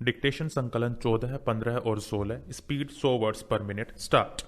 Dictation संकलन 14, 15 और 16। Speed 100 words पर मिनट। स्टार्ट।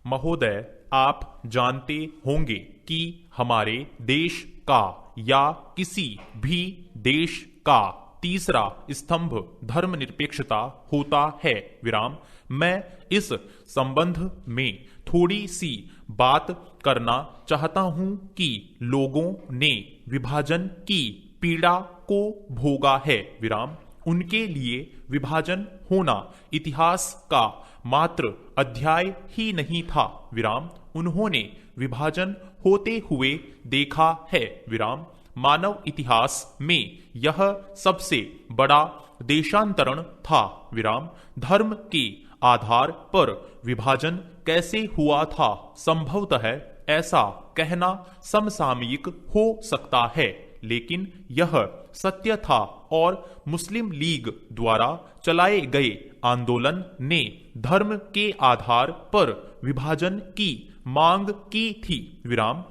महोदय, आप जानते होंगे कि हमारे देश का या किसी भी देश का तीसरा स्तंभ धर्मनिरपेक्षता होता है। विराम। मैं इस संबंध में थोड़ी सी बात करना चाहता हूं कि लोगों ने विभाजन की पीड़ा को भोगा है। विराम। उनके लिए विभाजन होना इतिहास का मात्र अध्याय ही नहीं था। विराम। उन्होंने विभाजन होते हुए देखा है। विराम। मानव इतिहास में यह सबसे बड़ा देशांतरण था। विराम। धर्म के आधार पर विभाजन कैसे हुआ था? संभवतः ऐसा कहना समसामयिक हो सकता है, लेकिन यह सत्य था और मुस्लिम लीग द्वारा चलाए गए आंदोलन ने धर्म के आधार पर विभाजन की मांग की थी। विराम।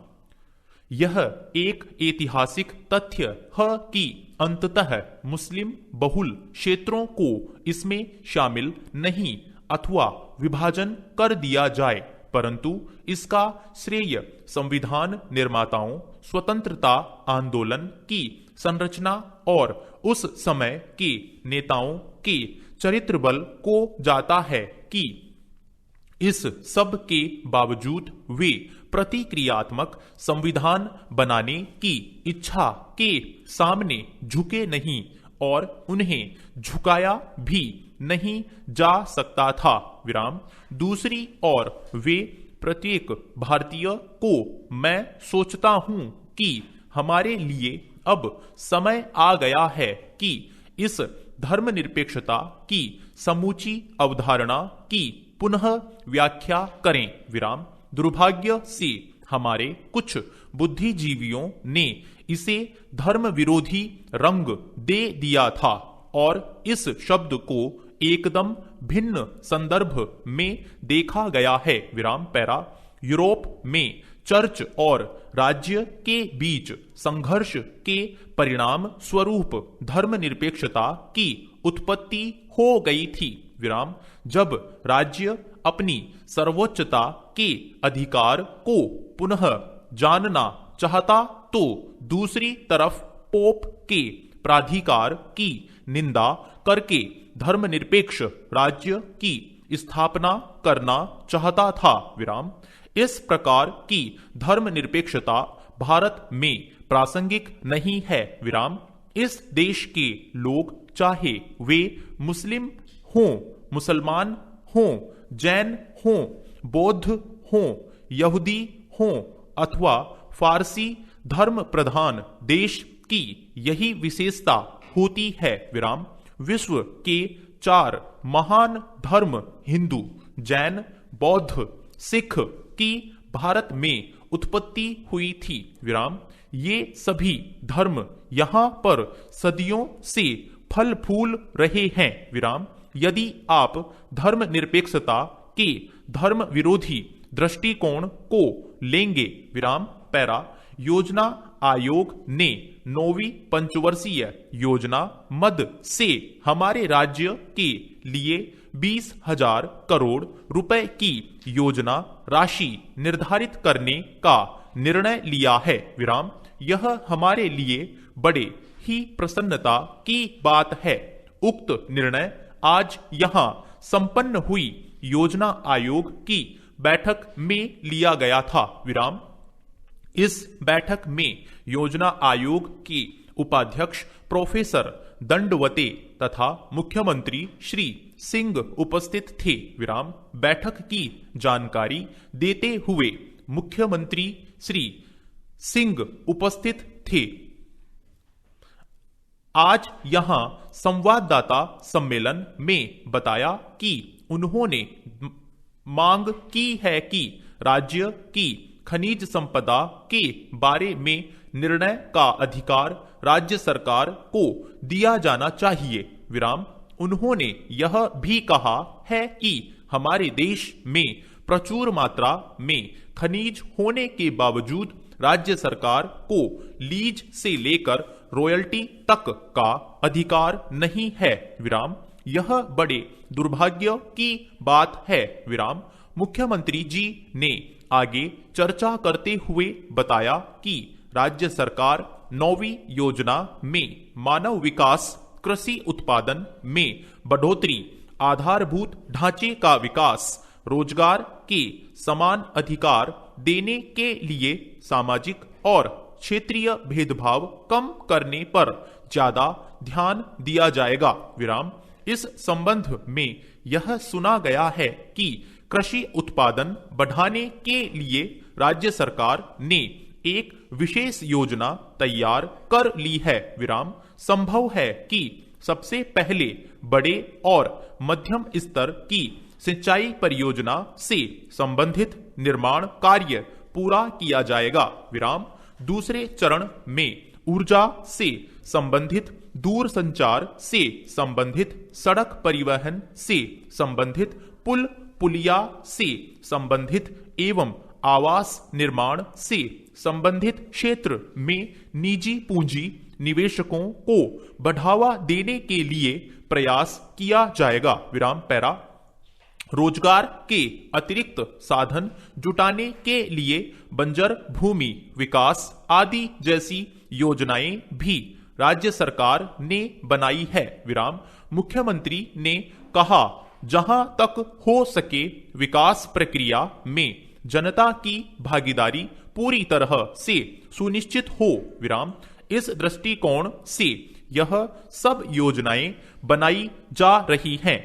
यह एक ऐतिहासिक तथ्य है कि अंततः मुस्लिम बहुल क्षेत्रों को इसमें शामिल नहीं अथवा विभाजन कर दिया जाए, परंतु इसका श्रेय संविधान निर्माताओं, स्वतंत्रता आंदोलन की संरचना और उस समय के नेताओं के चरित्र बल को जाता है कि इस सब के बावजूद वे प्रतिक्रियात्मक संविधान बनाने की इच्छा के सामने झुके नहीं और उन्हें झुकाया भी नहीं जा सकता था। विराम। दूसरी ओर वे प्रत्येक भारतीय को मैं सोचता हूं कि हमारे लिए अब समय आ गया है कि इस धर्मनिरपेक्षता की समूची अवधारणा की पुनः व्याख्या करें। विराम। दुर्भाग्य से हमारे कुछ बुद्धिजीवियों ने इसे धर्म विरोधी रंग दे दिया था और इस शब्द को एकदम भिन्न संदर्भ में देखा गया है। विराम। पैरा। यूरोप में चर्च और राज्य के बीच संघर्ष के परिणाम स्वरूप धर्मनिरपेक्षता की उत्पत्ति हो गई थी। विराम। जब राज्य अपनी सर्वोच्चता के अधिकार को पुनः जानना चाहता तो दूसरी तरफ पोप के प्राधिकार की निंदा करके धर्मनिरपेक्ष राज्य की स्थापना करना चाहता था। विराम। इस प्रकार की धर्मनिरपेक्षता भारत में प्रासंगिक नहीं है। विराम। इस देश के लोग, चाहे वे मुस्लिम हों, मुसलमान हों, जैन हों, बौद्ध हों, यहूदी हों अथवा फारसी धर्म प्रधान देश की यही विशेषता होती है। विराम। विश्व के 4 महान धर्म हिंदू, जैन, बौद्ध, सिख की भारत में उत्पत्ति हुई थी। विराम। ये सभी धर्म यहां पर सदियों से फल फूल रहे हैं। विराम। यदि आप धर्मनिरपेक्षता के धर्म विरोधी दृष्टिकोण को लेंगे। विराम। पैरा। योजना आयोग ने 9वीं पंचवर्षीय योजना मद से हमारे राज्य के लिए 20,000 करोड़ रुपए की योजना राशि निर्धारित करने का निर्णय लिया है। विराम। यह हमारे लिए बड़े ही प्रसन्नता की बात है। उक्त निर्णय आज यहां संपन्न हुई योजना आयोग की बैठक में लिया गया था। विराम। इस बैठक में योजना आयोग के उपाध्यक्ष प्रोफेसर दंडवते तथा मुख्यमंत्री श्री सिंह उपस्थित थे। विराम। बैठक की जानकारी देते हुए मुख्यमंत्री श्री सिंह उपस्थित थे। आज यहां संवाददाता सम्मेलन में बताया कि उन्होंने मांग की है कि राज्य की खनिज संपदा के बारे में निर्णय का अधिकार राज्य सरकार को दिया जाना चाहिए। विराम। उन्होंने यह भी कहा है कि हमारे देश में प्रचुर मात्रा में खनिज होने के बावजूद राज्य सरकार को लीज से लेकर रॉयल्टी तक का अधिकार नहीं है। विराम, यह बड़े दुर्भाग्य की बात है। विराम, मुख्यमंत्री जी ने आगे चर्चा करते हुए बताया कि राज्य सरकार 9वीं योजना में मानव विकास, कृषि उत्पादन में बढ़ोतरी, आधारभूत ढांचे का विकास, रोजगार के समान अधिकार देने के लिए सामाजिक और क्षेत्रीय भेदभाव कम करने पर ज्यादा ध्यान दिया जाएगा। विराम, इस संबंध में यह सुना गया है कि कृषि उत्पादन बढ़ाने के लिए राज्य सरकार ने एक विशेष योजना तैयार कर ली है। विराम, संभव है कि सबसे पहले बड़े और मध्यम स्तर की सिंचाई परियोजना से संबंधित निर्माण कार्य पूरा किया जाएगा। विराम, दूसरे चरण में ऊर्जा से संबंधित, दूर संचार से संबंधित, सड़क परिवहन से संबंधित, पुल पुलिया से संबंधित एवं आवास निर्माण से संबंधित क्षेत्र में निजी पूंजी निवेशकों को बढ़ावा देने के लिए प्रयास किया जाएगा। विराम, पैरा, रोजगार के अतिरिक्त साधन जुटाने के लिए बंजर भूमि विकास आदि जैसी योजनाएं भी राज्य सरकार ने बनाई है। विराम, मुख्यमंत्री ने कहा, जहां तक हो सके विकास प्रक्रिया में जनता की भागीदारी पूरी तरह से सुनिश्चित हो। विराम, इस दृष्टिकोण से यह सब योजनाएं बनाई जा रही हैं।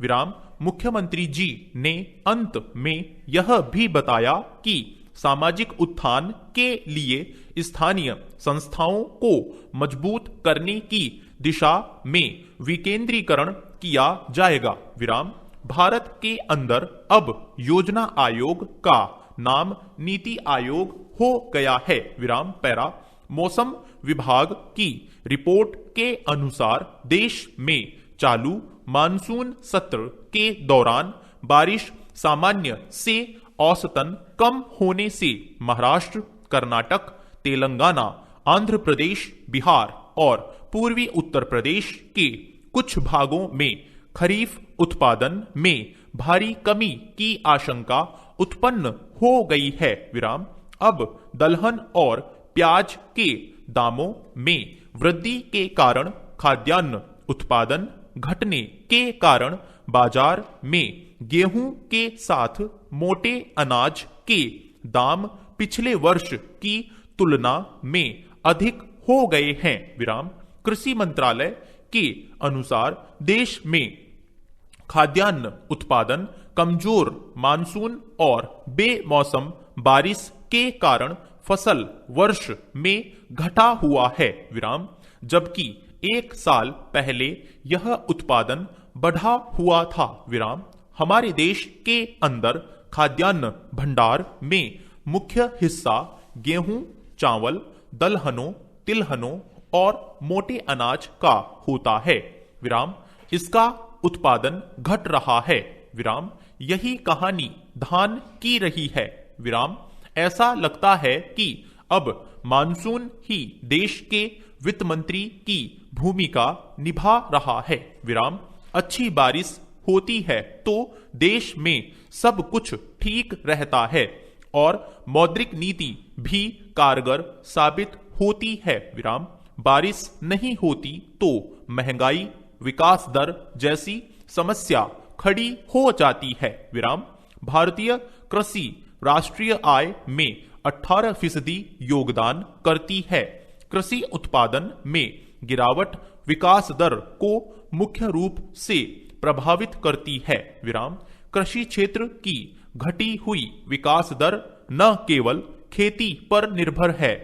विराम, मुख्यमंत्री जी ने अंत में यह भी बताया कि सामाजिक उत्थान के लिए स्थानीय संस्थाओं को मजबूत करने की दिशा में विकेंद्रीकरण किया जाएगा। विराम, भारत के अंदर अब योजना आयोग का नाम नीति आयोग हो गया है। विराम, पैरा, मौसम विभाग की रिपोर्ट के अनुसार देश में चालू मानसून सत्र के दौरान बारिश सामान्य से औसतन कम होने से महाराष्ट्र, कर्नाटक, तेलंगाना, आंध्र प्रदेश, बिहार और पूर्वी उत्तर प्रदेश के कुछ भागों में खरीफ उत्पादन में भारी कमी की आशंका उत्पन्न हो गई है। विराम, अब दलहन और प्याज के दामों में वृद्धि के कारण खाद्यान्न उत्पादन घटने के कारण बाजार में गेहूं के साथ मोटे अनाज के दाम पिछले वर्ष की तुलना में अधिक हो गए हैं। विराम, कृषि मंत्रालय के अनुसार देश में खाद्यान्न उत्पादन कमजोर मानसून और बेमौसम बारिश के कारण फसल वर्ष में घटा हुआ है। विराम, जबकि एक साल पहले यह उत्पादन बढ़ा हुआ था। विराम, हमारे देश के अंदर खाद्यान्न भंडार में मुख्य हिस्सा गेहूं, चावल, दलहनों, तिलहनों और मोटे अनाज का होता है। विराम, इसका उत्पादन घट रहा है। विराम, यही कहानी धान की रही है। विराम, ऐसा लगता है कि अब मानसून ही देश के वित्त मंत्री की भूमिका निभा रहा है। विराम, अच्छी बारिश होती है तो देश में सब कुछ ठीक रहता है और मौद्रिक नीति भी कारगर साबित होती है। विराम, बारिश नहीं होती तो महंगाई, विकास दर जैसी समस्या खड़ी हो जाती है। विराम, भारतीय कृषि राष्ट्रीय आय में 18% योगदान करती है। कृषि उत्पादन में गिरावट विकास दर को मुख्य रूप से प्रभावित करती है। विराम, कृषि क्षेत्र की घटी हुई विकास दर न केवल खेती पर निर्भर है।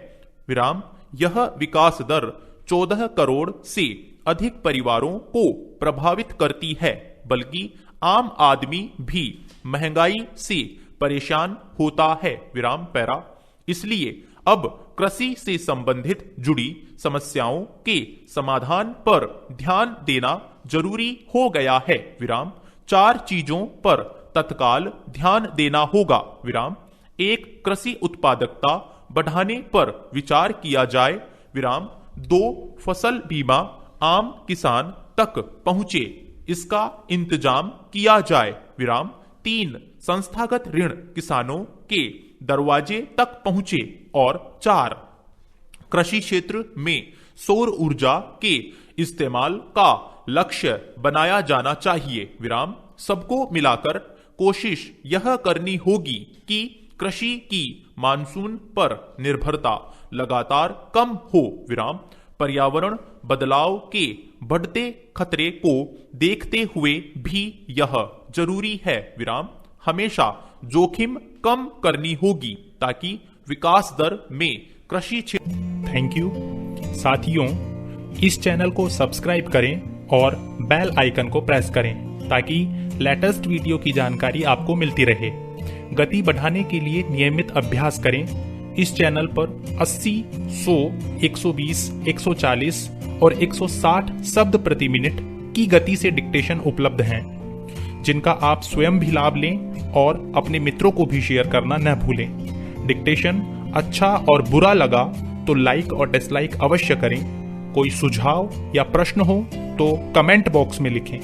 विराम, यह विकास दर 14 करोड़ से अधिक परिवारों को प्रभावित करती है, बल्कि आम आदमी भी महंगाई से परेशान होता है। विराम, पैरा, इसलिए अब कृषि से संबंधित जुड़ी समस्याओं के समाधान पर ध्यान देना जरूरी हो गया है। विराम, 4 चीजों पर तत्काल ध्यान देना होगा। विराम, 1 कृषि उत्पादकता बढ़ाने पर विचार किया जाए, विराम। 2 फसल बीमा आम किसान तक पहुंचे, इसका इंतजाम किया जाए, विराम। 3 संस्थागत ऋण किसानों के दरवाजे तक पहुंचे, और 4 कृषि क्षेत्र में सौर ऊर्जा के इस्तेमाल का लक्ष्य बनाया जाना चाहिए, विराम। सबको मिलाकर कोशिश यह करनी होगी कि कृषि की मानसून पर निर्भरता लगातार कम हो, विराम। पर्यावरण बदलाव के बढ़ते खतरे को देखते हुए भी यह जरूरी है, विराम। हमेशा जोखिम कम करनी होगी ताकि विकास दर में कृषि क्षेत्र। थैंक यू साथियों, इस चैनल को सब्सक्राइब करें और बेल आइकन को प्रेस करें ताकि लेटेस्ट वीडियो की जानकारी आपको मिलती रहे। गति बढ़ाने के लिए नियमित अभ्यास करें। इस चैनल पर 80, 100, 120, 140 और 160 शब्द प्रति मिनट की गति से डिक्टेशन उपलब्ध हैं, जिनका आप स्वयं भी लाभ लें और अपने मित्रों को भी शेयर करना न भूलें। डिक्टेशन अच्छा और बुरा लगा तो लाइक और डिसलाइक अवश्य करें। कोई सुझाव या प्रश्न हो तो कमेंट बॉक्स में लिखें।